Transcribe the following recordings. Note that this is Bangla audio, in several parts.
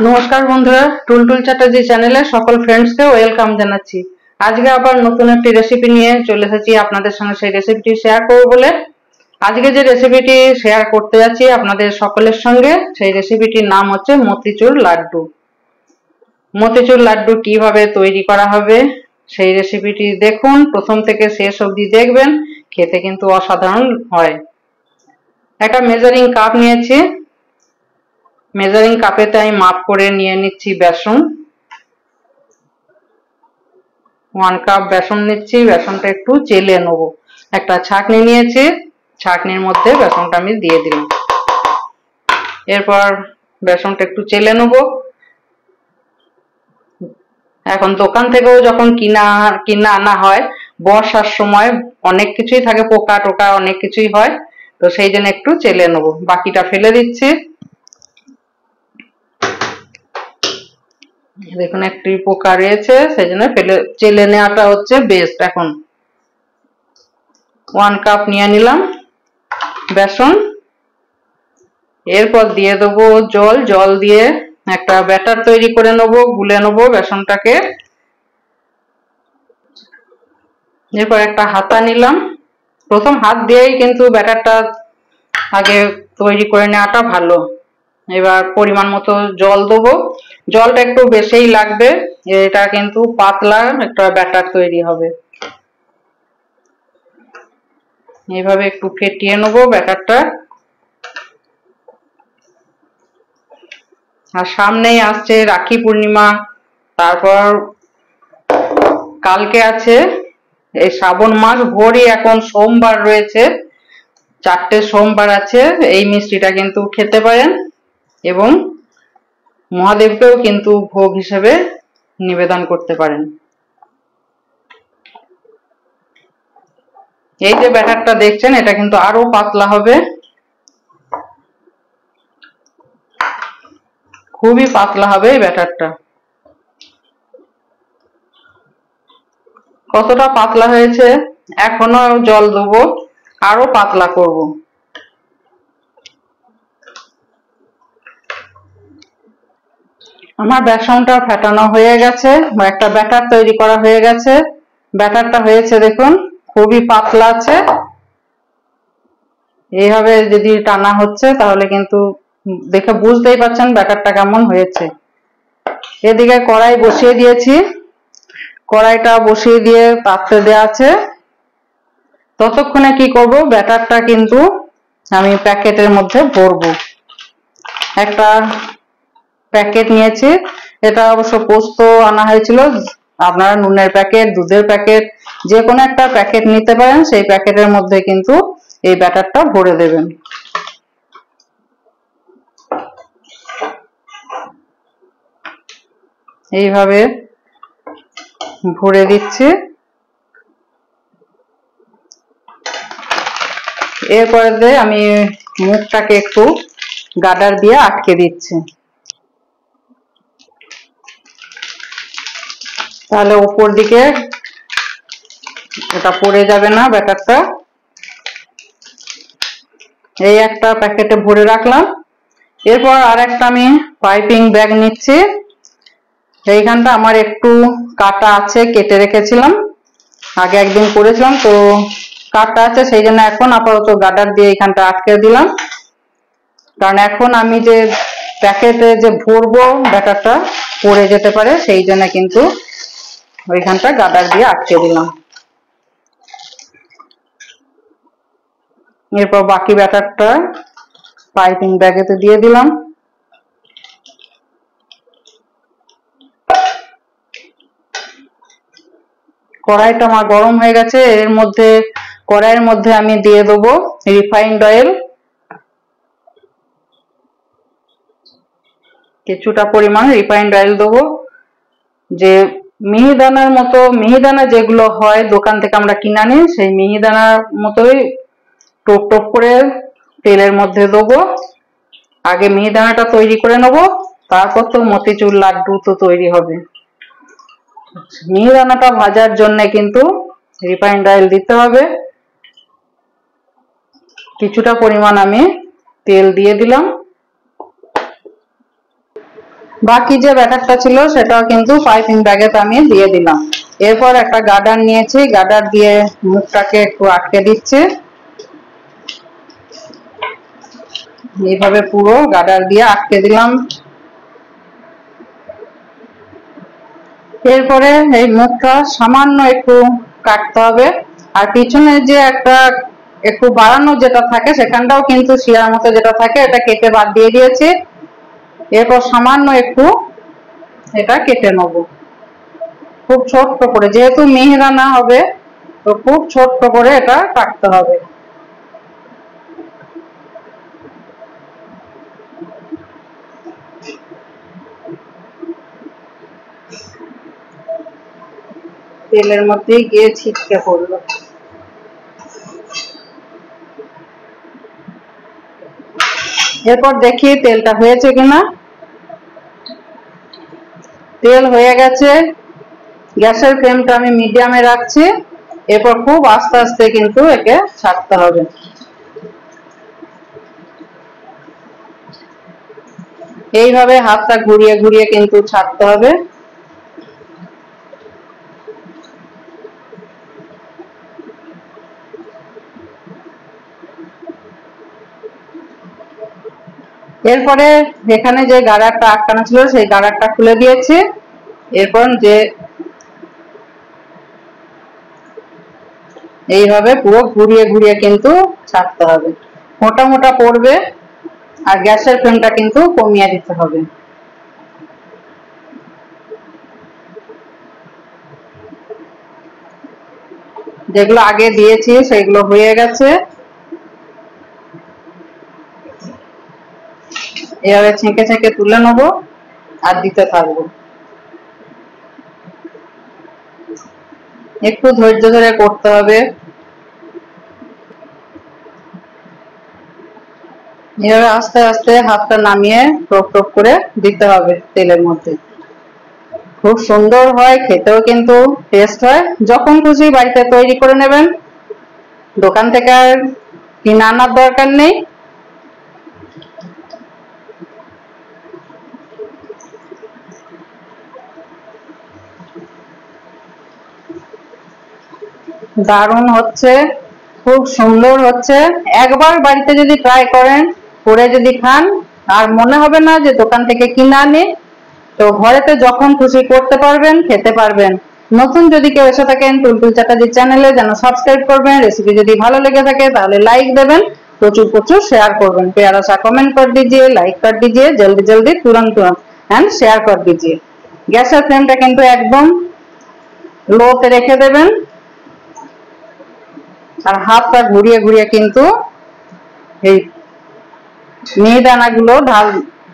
নমস্কার বন্ধুরা, টুলটুল চ্যাটার্জি চ্যানেলে সকল ফ্রেন্ডসকে ওয়েলকাম জানাচ্ছি। আজকে আবার নতুন একটি রেসিপি নিয়ে চলে এসেছি আপনাদের সঙ্গে। সেই রেসিপিটি শেয়ার করব বলে আজকে যে রেসিপিটি শেয়ার করতে যাচ্ছি আপনাদের সকলের সঙ্গে, সেই রেসিপিটির নাম হচ্ছে মতিচুর লাড্ডু। মতিচুর লাড্ডু কিভাবে তৈরি করা হবে সেই রেসিপিটি দেখুন, প্রথম থেকে শেষ অবধি দেখবেন, খেতে কিন্তু অসাধারণ হয়। একটা মেজারিং কাপ নিয়েছি, মেজারিং কাপেতে আমি মাপ করে নিয়ে নিচ্ছি বেসন। 1 কাপ বেসন নিচ্ছি, বেসনটা একটু চেলে নেবো। একটা ছাঁকনি নিয়েছি, ছাঁকনির মধ্যে বেসনটা আমি দিয়ে দিলাম। এরপর বেসনটা একটু চেলে নেবো। এখন দোকান থেকেও যখন কিনা আনা হয়, বর্ষার সময় অনেক কিছুই থাকে, পোকা টোকা অনেক কিছুই হয়, তো সেই জন্য একটু চেলে নেবো। বাকিটা ফেলে দিচ্ছি। দেখুন একটি পোকা রয়েছে, সেই জন্য চেলে নেওয়াটা হচ্ছে বেস্ট। এখন 1 কাপ নিয়ে নিলাম বেসন। এরপর দিয়ে দেবো জল। জল দিয়ে একটা ব্যাটার তৈরি করে নেবো, গুলে নেবো বেসনটাকে। এরপর একটা হাতা নিলাম। প্রথম হাত দিয়েই কিন্তু ব্যাটারটা আগে তৈরি করে নেওয়াটা ভালো। এবার পরিমাণ মতো জল দেবো। জলটা একটু বেশিই লাগবে, এটা কিন্তু পাতলা একটা ব্যাটার তৈরি হবে। এইভাবে একটু ফেটিয়ে নেবো ব্যাটারটা। আর সামনেই আসছে রাখি পূর্ণিমা, তারপর কালকে আছে এই শ্রাবণ মাস ভোরই, এখন সোমবার রয়েছে, 4টে সোমবার আছে। এই মিষ্টিটা কিন্তু খেতে পারেন এবং মহাদেবকেও কিন্তু ভোগ হিসেবে নিবেদন করতে পারেন। এই যে ব্যাটারটা দেখছেন, এটা কিন্তু আরো পাতলা হবে, খুবই পাতলা হবে এই ব্যাটারটা। কতটা পাতলা হয়েছে, এখনো জল দেবো, আরো পাতলা করব। আমার বেসনটা ফেটানো হয়ে গেছে, একটা ব্যাটার তৈরি করা হয়ে গেছে। ব্যাটারটা হয়েছে দেখুন, খুবই পাতলা আছে। এইভাবে যদি টানা হচ্ছে তাহলে কিন্তু দেখে বুঝতেই পারছেন ব্যাটারটা কেমন হয়েছে। এদিকে কড়াই বসিয়ে দিয়েছি, কড়াইটা বসিয়ে দিয়ে পাত্রে দেওয়া আছে। ততক্ষণে কি করব, ব্যাটারটা কিন্তু আমি প্যাকেটের মধ্যে ভরবো। একটা প্যাকেট নিয়েছি, এটা অবশ্য পোস্ত আনা হয়েছিল। আপনারা নুনের প্যাকেট, দুধের প্যাকেট, যে কোনো একটা প্যাকেট নিতে পারেন। সেই প্যাকেটের মধ্যে কিন্তু এই ব্যাটারটা ভরে দেবেন। এইভাবে ভরে দিচ্ছি। এরপরে আমি মুখটাকে একটু গার্ডার দিয়ে আটকে দিচ্ছি, তাহলে উপর দিকে এটা পড়ে যাবে না ব্যাটারটা। এই একটা প্যাকেটে ভরে রাখলাম। এরপর আর একটা আমি পাইপিং ব্যাগ নিচ্ছি। এইখানটা আমার একটু কাটা আছে, কেটে রেখেছিলাম, আগে একদিন করেছিলাম, তো কাটা আছে, সেই জন্য এখন আপাতত গার্ডার দিয়ে এইখানটা আটকে দিলাম। কারণ এখন আমি যে প্যাকেটে যে ভরবো ব্যাটারটা পড়ে যেতে পারে, সেই জন্য কিন্তু ওইখানটা গার্ডার দিয়ে আটকে দিলাম। এরপর বাকি ব্যাটারটা পাইপিং ব্যাগেতে দিয়ে দিলাম। কড়াইটা আমার গরম হয়ে গেছে। কড়াইয়ের মধ্যে আমি দিয়ে দেবো রিফাইন্ড অয়েল। কিছুটা পরিমাণ রিফাইন্ড অয়েল দেবো। যে মিহিদানার মতো, মিহিদানা যেগুলো হয় দোকান থেকে আমরা কিনে আনি, সেই মিহিদানার মতোই টোপ টোপ করে তেলের মধ্যে দেবো। আগে মিহিদানাটা তৈরি করে নেবো, তারপর তো মতিচুর লাড্ডু তো তৈরি হবে। মিহিদানাটা ভাজার জন্য কিন্তু রিফাইন্ড অয়েল দিতে হবে। কিছুটা পরিমাণ আমি তেল দিয়ে দিলাম। বাকি যে ব্যাটারটা ছিল সেটাও কিন্তু পাইপিং ব্যাগে আমি দিয়ে দিলাম। এরপর একটা গার্ডার নিয়েছি, গার্ডার দিয়ে মুখটাকে একটু আটকে দিচ্ছি। এইভাবে পুরো গার্ডার দিয়ে আটকে দিলাম। এরপরে এই মুখটা সামান্য একটু কাটতে হবে, আর পিছনে যে একটা একটু বাড়ানো যেটা থাকে সেখানটাও কিন্তু শিরার মতো যেটা থাকে এটা কেটে বাদ দিয়ে দিয়েছি। এরপর সামান্য একটু এটা কেটে নেব, খুব ছোট্ট করে, যেহেতু মিহিদানা হবে তো খুব ছোট্ট করে এটা কাটতে হবে। তেলের মধ্যে গিয়ে ছিটকে পড়লো। এরপর দেখি তেলটা হয়েছে কিনা। তেল হয়ে গেছে। গ্যাসের ফ্লেমটা আমি মিডিয়ামে রাখছি। এরপর খুব আস্তে আস্তে কিন্তু একে ছাড়তে হবে। এইভাবে হাতটা ঘুরিয়ে ঘুরিয়ে কিন্তু ছাড়তে হবে। এরপরে এখানে যে গাড়ারটা আটকানো ছিল সেই গাড়ারটা খুলে দিয়েছি। এরপর যে এইভাবে পুরো ঘুরিয়ে ঘুরিয়ে কিন্তু ছাড়তে হবে। মোটা মোটা পড়বে, আর গ্যাসের ফ্লেমটা কিন্তু কমিয়ে দিতে হবে। যেগুলো আগে দিয়েছি সেগুলো হয়ে গেছে। এভাবে ছেঁকে ছেঁকে তুলে নেবো আর দিতে থাকবো। একটু ধৈর্য ধরে করতে হবে। এভাবে আস্তে আস্তে হাতটা নামিয়ে টপ টপ করে দিতে হবে তেলের মধ্যে। খুব সুন্দর হয়, খেতেও কিন্তু টেস্ট হয়। যখন খুশি বাড়িতে তৈরি করে নেবেন, দোকান থেকে আর কিনে আনার দরকার নেই। দারুণ হচ্ছে, খুব সুন্দর হচ্ছে। একবার বাড়িতে যদি ট্রাই করেন, করে যদি খান, আর মনে হবে না যে দোকান থেকে কিনে আনে। তো ঘরেতে যখন খুশি করতে পারবেন, খেতে পারবেন। নতুন যদি কেউ এসে থাকেন টুলটুল চ্যাটার্জি চ্যানেলে, যেন সাবস্ক্রাইব করবেন। রেসিপি যদি ভালো লেগে থাকে তাহলে লাইক দেবেন, প্রচুর প্রচুর শেয়ার করবেন। प्यारा सा कमेंट कर दीजिए, लाइक कर दीजिए, जल्दी जल्दी तुरंत तुरंत एंड शेयर कर दीजिए। গ্যাসের ফ্লেমটা কিন্তু একদম লোতে রেখে দেবেন, আর হাতটা ঘুরিয়ে ঘুরিয়ে কিন্তু এই মিহিদানাগুলো ঢাল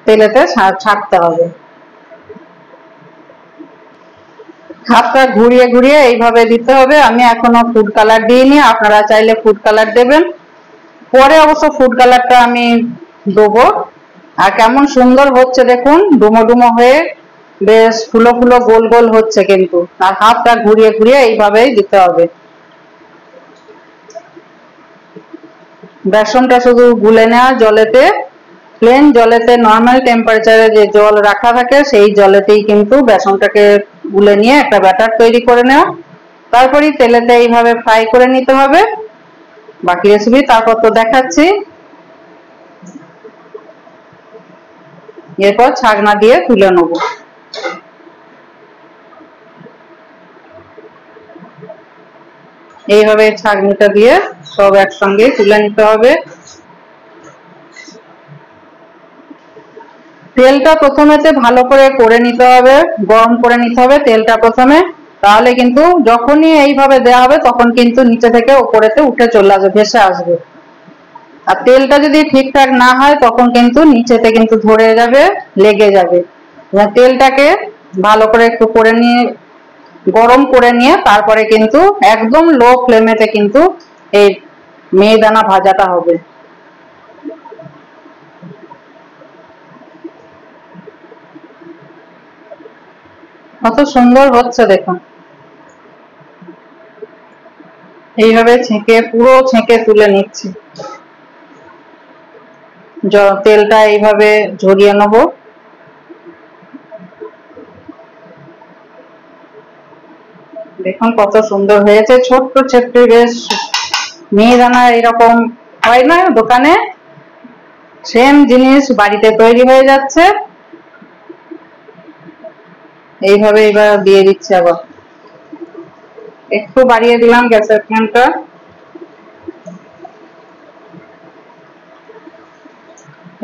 তেলেতে ছাড়তে হবে। হাতটা ঘুরিয়ে ঘুরিয়ে এইভাবে দিতে হবে। আমি এখনো ফুড কালার দিইনি, আপনারা চাইলে ফুড কালার দেবেন। পরে অবশ্য ফুড কালারটা আমি দেবো। আর কেমন সুন্দর হচ্ছে দেখুন, ডুমো ডুমো হয়ে বেশ ফুলো ফুলো গোল গোল হচ্ছে কিন্তু। আর হাতটা ঘুরিয়ে ঘুরিয়ে এইভাবেই দিতে হবে। বেসনটা শুধু গুলে নেওয়া জলেতে, প্লেন জলেতে, নর্মাল টেম্পারেচারে যে জল রাখা থাকে সেই জলেতেই কিন্তু বেসনটাকে গুলে নিয়ে একটা ব্যাটার তৈরি করে নেওয়া। তারপরে তেলেতে এইভাবে ফ্রাই করে নিতে হবে। বাকি রেসিপি তারপর তো দেখাচ্ছি। এরপর ছাকনা দিয়ে তুলে নেব। এইভাবে ছাকনিটা দিয়ে সব একসঙ্গে তুলে নিতে হবে। তেলটা প্রথমেতে ভালো করে নিতে হবে, গরম করে নিতে হবে তেলটা প্রথমে। তাহলে কিন্তু যখনই এইভাবে দেওয়া হবে তখন কিন্তু নিচে থেকে উপরেতে উঠে চলে আসবে, ভেসে আসবে। আর তেলটা যদি ঠিকঠাক না হয় তখন কিন্তু নিচেতে কিন্তু ধরে যাবে, লেগে যাবে। তেলটাকে ভালো করে একটু করে নিয়ে, গরম করে নিয়ে তারপরে কিন্তু একদম লো ফ্লেমেতে কিন্তু এই মিহিদানা ভাজাটা হবে। কত সুন্দর হচ্ছে দেখুন। এইভাবে ছেঁকে, পুরো ছেঁকে তুলে নিচ্ছি। তেলটা এইভাবে ঝরিয়ে নেব। দেখুন কত সুন্দর হয়েছে, ছোট্ট ছোট্ট বেশ মিহিদানা এরকম হয় না দোকানে, সেম জিনিস বাড়িতে তৈরি হয়ে যাচ্ছে। এইভাবে এবার দিয়ে দিচ্ছি, আবার একটু বাড়িয়ে দিলাম গ্যাসের ফ্লেমটা।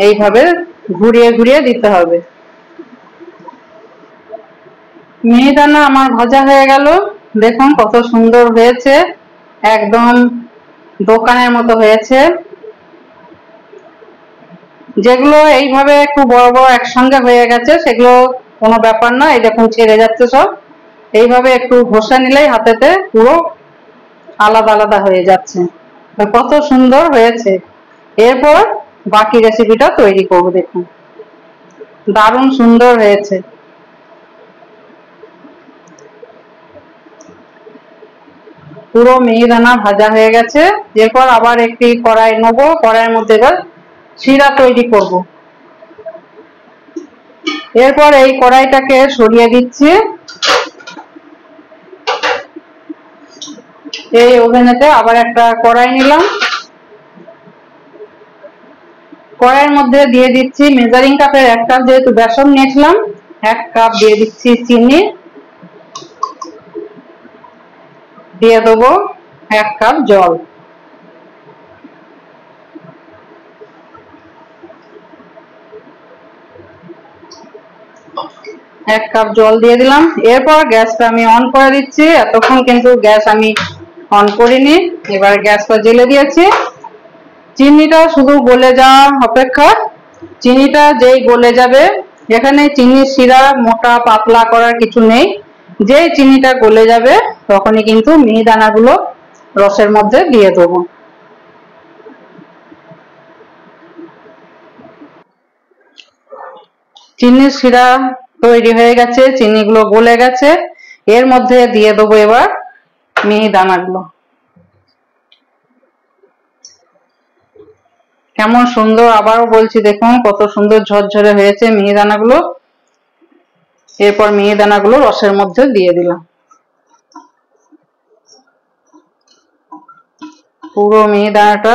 এইভাবে ঘুরিয়ে ঘুরিয়ে দিতে হবে। মিহিদানা আমার ভাজা হয়ে গেল, দেখুন কত সুন্দর হয়েছে, একদম দোকানের মতো হয়েছে। যেগুলো এইভাবে একটু বড় বড় একসঙ্গে হয়ে গেছে সেগুলো কোনো ব্যাপার না, এই দেখুন ছেড়ে যাচ্ছে সব। এইভাবে একটু ঘষে নিলেই হাতেতে পুরো আলাদা আলাদা হয়ে যাচ্ছে, কত সুন্দর হয়েছে। এরপর বাকি রেসিপিটা তৈরি করব, দেখুন দারুণ সুন্দর হয়েছে। পুরো মিহিদানা ভাজা হয়ে গেছে। এরপর আবার একটি কড়াই নেব, কড়াইয়ের মধ্যে এবার শিরা তৈরি করব। এরপর এই কড়াইটাকে সরিয়ে দিচ্ছি, এই ওভেনেতে আবার একটা কড়াই নিলাম। কড়াইয়ের মধ্যে দিয়ে দিচ্ছি মেজারিং কাপের 1 কাপ, যেহেতু বেসন নিয়েছিলাম 1 কাপ দিয়ে দিচ্ছি চিনি, দিয়ে দেবো 1 কাপ জল। এক কাপ জল দিয়ে দিলাম। এরপর গ্যাসটা আমি অন করে দিচ্ছি, এতক্ষণ কিন্তু গ্যাস আমি অন করিনি, এবার গ্যাসটা জ্বেলে দিয়েছি। চিনিটা শুধু গলে যাওয়া অপেক্ষা, চিনিটা যেই গলে যাবে, এখানে চিনির শিরা মোটা পাতলা করার কিছু নেই, যেই চিনিটা গলে যাবে তখনই কিন্তু মিহিদানাগুলো রসের মধ্যে দিয়ে দেবো। চিনির শিরা তৈরি হয়ে গেছে, চিনিগুলো গলে গেছে, এর মধ্যে দিয়ে দেবো এবার মিহিদানাগুলো। কেমন সুন্দর, আবারও বলছি দেখুন কত সুন্দর ঝরঝরে হয়েছে মিহিদানাগুলো। এরপর মিহিদানাগুলো রসের মধ্যে দিয়ে দিলাম, পুরো মিহিদানাটা।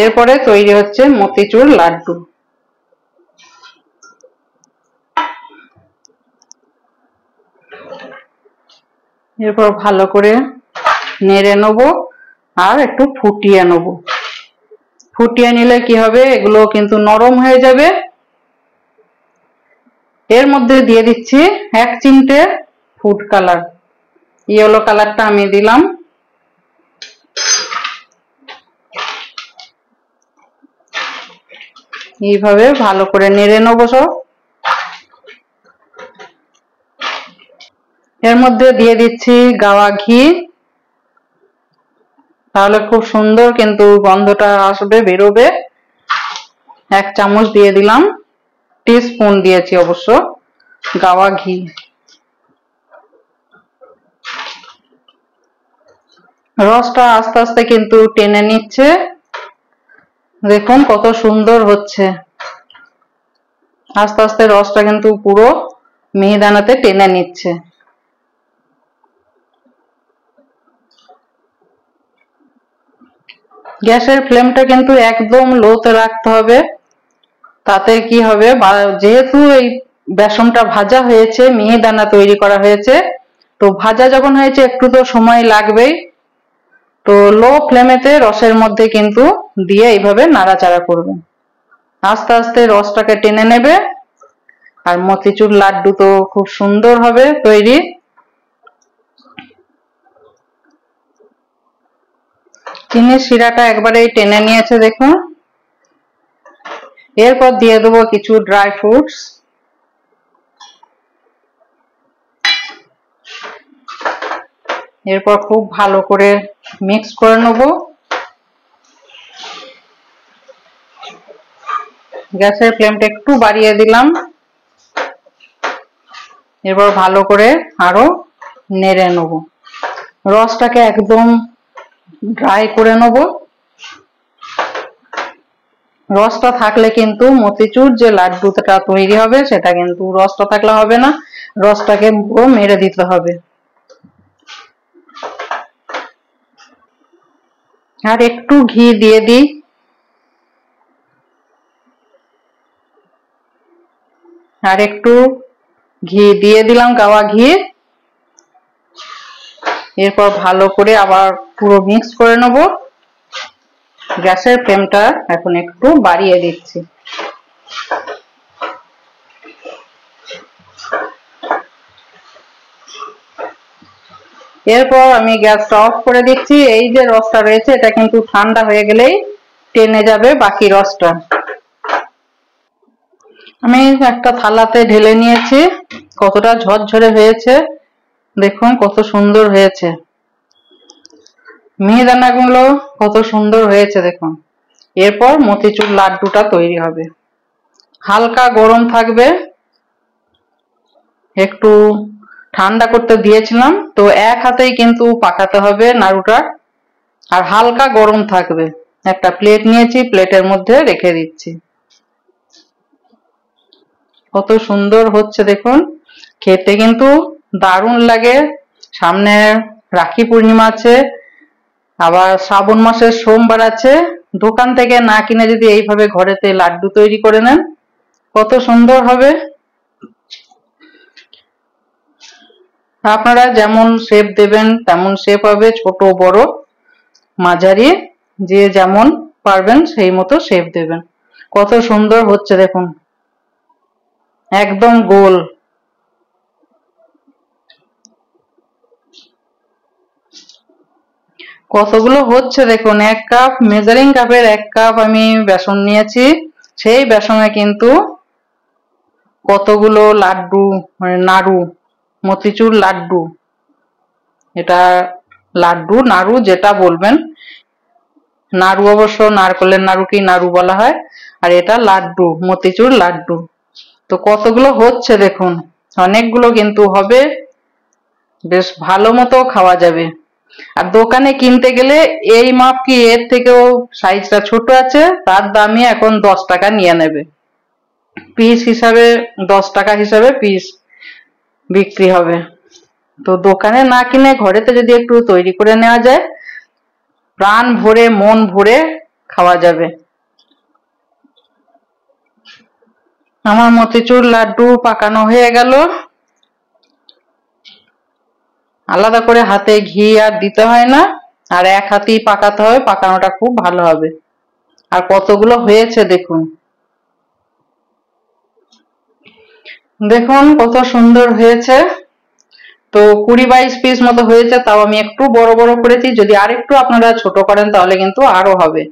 এরপরে তৈরি হচ্ছে মতিচুর লাড্ডু। এরপর ভালো করে নেড়ে নেবো আর একটু ফুটিয়ে নেবো। ফুটিয়ে নিলে কি হবে, এগুলো কিন্তু নরম হয়ে যাবে। এর মধ্যে দিয়ে দিচ্ছি 1 চিমটে ফুড কালার, ইয়েলো কালারটা আমি দিলাম। এইভাবে ভালো করে নেড়ে নেবো সব। এর মধ্যে দিয়ে দিচ্ছি গাওয়া ঘি, তাহলে খুব সুন্দর কিন্তু গন্ধটা আসবে, বেরোবে। 1 চামচ দিয়ে দিলাম, টিস্পুন দিয়েছি অবশ্য গাওয়া ঘি। রসটা আস্তে আস্তে কিন্তু টেনে নিচ্ছে, দেখুন কত সুন্দর হচ্ছে। আস্তে আস্তে রসটা কিন্তু পুরো মিহিদানাতে টেনে নিচ্ছে। গ্যাসের ফ্লেমটা কিন্তু একদম লোতে রাখতে হবে, তাতে কি হবে, যেহেতু এই বেসনটা ভাজা হয়েছে, মিহিদানা তৈরি করা হয়েছে, তো ভাজা যখন হয়েছে একটু তো সময় লাগবেই। তো লো ফ্লেমেতে রসের মধ্যে কিন্তু দিয়ে এইভাবে নাড়াচাড়া করবে, আস্তে আস্তে রসটাকে টেনে নেবে। আর মতিচুর লাড্ডু তো খুব সুন্দর হবে তৈরি। চিনির শিরাটা একবারেই টেনে নিয়েছে দেখুন। এরপর দিয়ে দেবো কিছু ড্রাই ফ্রুটস। এরপর খুব ভালো করে মিক্স করে নেব। গ্যাসের ফ্লেমটা একটু বাড়িয়ে দিলাম। এরপর ভালো করে আরো নেড়ে নেব, রসটাকে একদম ড্রাই করে নেব। রসটা থাকলে কিন্তু মতিচুর যে লাড্ডুটা তৈরি হবে সেটা কিন্তু রসটা থাকলে হবে না, রসটাকে পুরো মেরে দিতে হবে। আর একটু ঘি দিয়ে দিই। আর একটু ঘি দিয়ে দিলাম, গাওয়া ঘি। এরপর ভালো করে আবার পুরো মিক্স করে নেব। গ্যাসের ফ্লেমটা এখন একটু বাড়িয়ে দিচ্ছি। এরপর আমি গ্যাসটা অফ করে দিচ্ছি। এই যে রসটা রয়েছে এটা কিন্তু ঠান্ডা হয়ে গেলেই টেনে যাবে বাকি রসটা। আমি একটা থালাতে ঢেলে নিয়েছি। কতটা ঝরঝরে হয়েছে দেখুন, কত সুন্দর হয়েছে। মিহিদানাগুলো কত সুন্দর হয়েছে দেখুন। এরপর মতিচুর লাড্ডুটা তৈরি হবে। হালকা গরম থাকবে, একটু ঠান্ডা করতে দিয়েছিলাম তো এক হাতেই কিন্তু পাকাতে হবে নাড়ুটা। আর হালকা গরম থাকবে। একটা প্লেট নিয়েছি, প্লেটের মধ্যে রেখে দিচ্ছি। কত সুন্দর হচ্ছে দেখুন, খেতে কিন্তু দারুণ লাগে। সামনে রাখি পূর্ণিমা আছে, আবার শ্রাবণ মাসের সোমবার আছে। দোকান থেকে না কিনে যদি এইভাবে ঘরেতে লাড্ডু তৈরি করে নেন কত সুন্দর হবে। আপনারা যেমন শেপ দেবেন তেমন শেপ হবে, ছোট বড় মাঝারি, যে যেমন পারবেন সেই মতো শেপ দেবেন। কত সুন্দর হচ্ছে দেখুন, একদম গোল। কতগুলো হচ্ছে দেখুন। এক কাপ মেজারিং কাপের 1 কাপ আমি বেসন নিয়েছি। সেই বেসনে কিন্তু কতগুলো লাড্ডু, মানে নাড়ু, মতিচুর লাড্ডু। এটা লাড্ডু নাড়ু যেটা বলবেন। নাড়ু অবশ্য নারকেলের নাড়ুকেই নাড়ু বলা হয়, আর এটা লাড্ডু, মতিচুর লাড্ডু। তো কতগুলো হচ্ছে দেখুন, অনেকগুলো কিন্তু হবে, বেশ ভালো মতো খাওয়া যাবে। আর দোকানে কিনতে গেলে এই মাপ কি এর থেকেও সাইজটা ছোট আছে, তার দামই এখন 10 টাকা নিয়ে নেবে। পিস হিসাবে 10 টাকা হিসাবে পিস বিক্রি হবে। তো দোকানে না কিনে ঘরেতে যদি একটু তৈরি করে নেওয়া যায়, প্রাণ ভরে মন ভরে খাওয়া যাবে। আমার মতিচুর লাড্ডু পাকানো হয়ে গেল। আলাদা করে হাতে ঘি আর দিতে হয় না, আর এক হাতেই পাকাতে হবে, পাকানোটা খুব ভালো হবে। আর কতগুলো হয়েছে দেখুন। দেখুন কত সুন্দর হয়েছে। তো 20-22 পিস মতো হয়েছে, তাও আমি একটু বড় বড় করেছি। যদি আরেকটু আপনারা ছোট করেন তাহলে কিন্তু আরো হবে।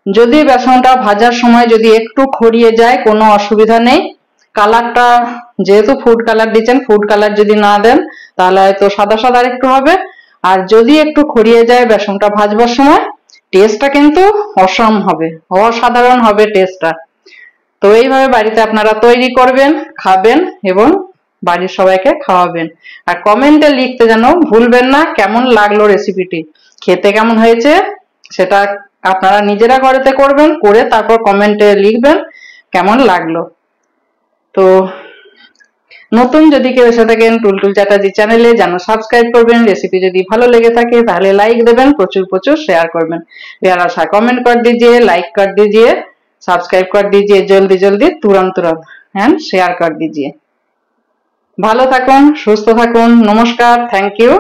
যদি বেসনটা ভাজার সময় যদি একটু খড়িয়ে যায় কোনো অসুবিধা নেই। কালারটা যেহেতু ফুড কালার দিচ্ছেন, ফুড কালার যদি না দেন তাহলে হয়তো সাদা সাদা একটু হবে। আর যদি একটু খড়িয়ে যায় বেসনটা ভাজবার সময়, টেস্টটা কিন্তু অসম হবে, অসাধারণ হবে টেস্টটা। তো এইভাবে বাড়িতে আপনারা তৈরি করবেন, খাবেন এবং বাড়ির সবাইকে খাওয়াবেন। আর কমেন্টে লিখতে যেন ভুলবেন না কেমন লাগলো রেসিপিটি, খেতে কেমন হয়েছে সেটা আপনারা নিজেরা ঘরেতে করবেন, করে তারপর কমেন্টে লিখবেন কেমন লাগলো। তো নতুন যদি কেউ এসে থাকেন টুলটুল চ্যাটার্জি চ্যানেলে, যেন সাবস্ক্রাইব করবেন। রেসিপি যদি ভালো লেগে থাকে তাহলে লাইক দেবেন, প্রচুর প্রচুর শেয়ার করবেন। प्यारा सा कमेंट कर दीजिए, लाइक कर दीजिए, सब्सक्राइब कर दीजिए जल्दी जल्दी, तुरंत तुरंत एंड शेयर कर दीजिए। ভালো থাকুন, সুস্থ থাকুন। নমস্কার, থ্যাংক ইউ।